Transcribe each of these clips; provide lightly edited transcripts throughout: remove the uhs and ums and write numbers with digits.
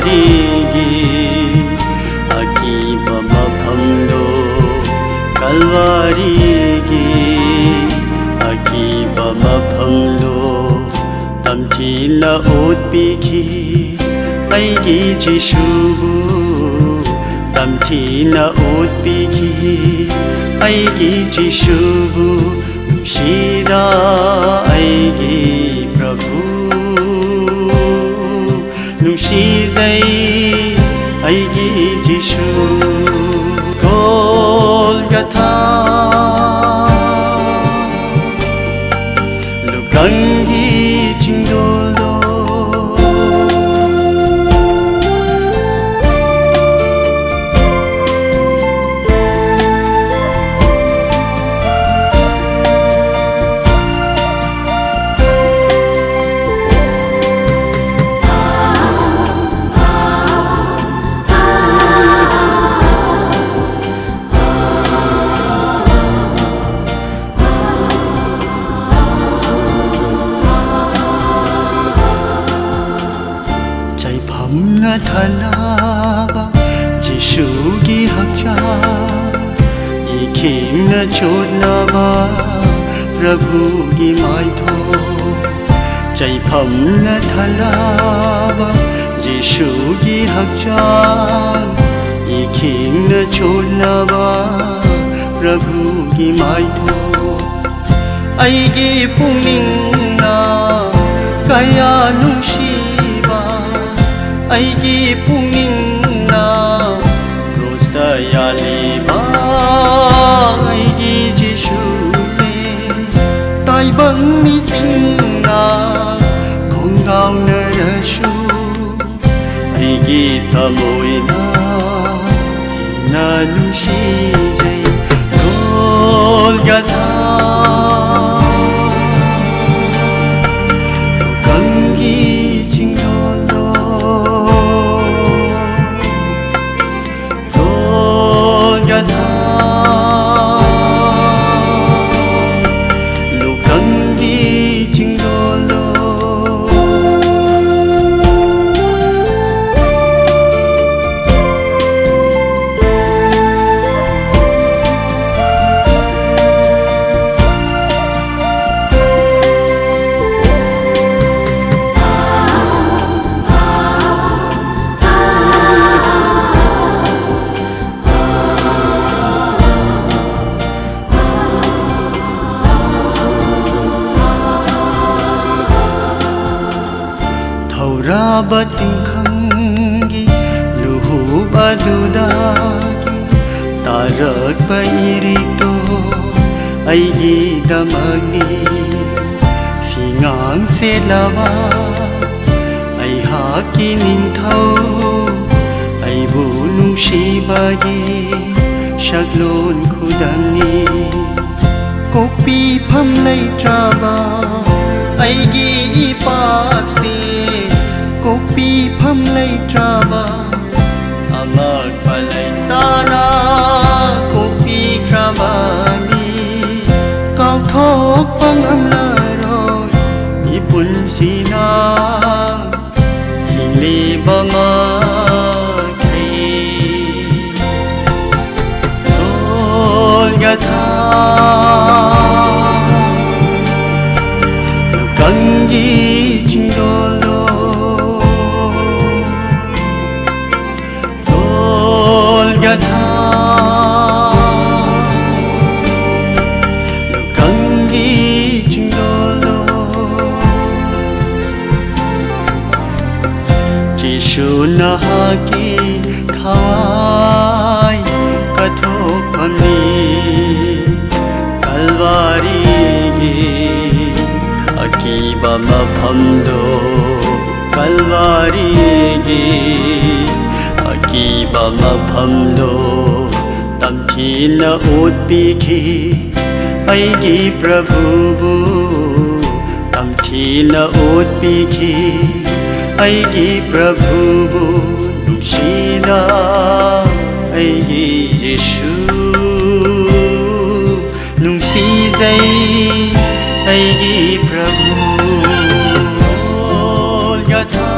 Kalvarigi Akiba maphamdo Kalvarigi Akiba maphamdo Tamthina otpikhi Aigi Jishubu Tamthina otpikhi Aigi Jishubu Shida Aigi Prabhu Nushizai Aigi Jishu Golgotha Lugangi Chingolo Na thalaba Jishugi hakcha Iking na chodlaba Prabhugi maitho Jaipam na thalaba Jishugi hakcha Iking na chodlaba Prabhugi maitho Aigi pungning na Kaya nungshiba Aigi pungning na Rosta yaliba Aigi Jishu se Tai bang mi sing na Kong gao na rashu Aigi tamoy na Na nushi jay Golgotha Lugangi Chingolo Lugangi Chingolo Rabating khangi luhu badudagi tarak pairito aigi damagni fingang selava ai haki ninthau ai bu nungsibagi shaklon khudangni kokpi phamlai traba aigi ipapsi Kopi phamlai traba Amag palay tana Kopi kramani Kau thok pang amlaroy Ipun sina Hingli bama kay Golgotha Lugangi Chingolo Golgotha Lugangi Chingolo Jishu nahaki thawai kathok pamni Kalvarigi Akiba maphamdo Kalvarigi Akiba maphamdo Tamthina otpikhi Aigi Prabhu Tamthina otpikhi Aigi Prabhu Nushida Aigi Jishu Nungsizai Aigi Prabhu Golgotha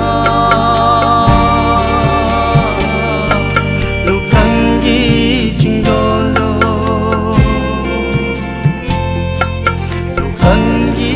ꯈꯪꯈꯤ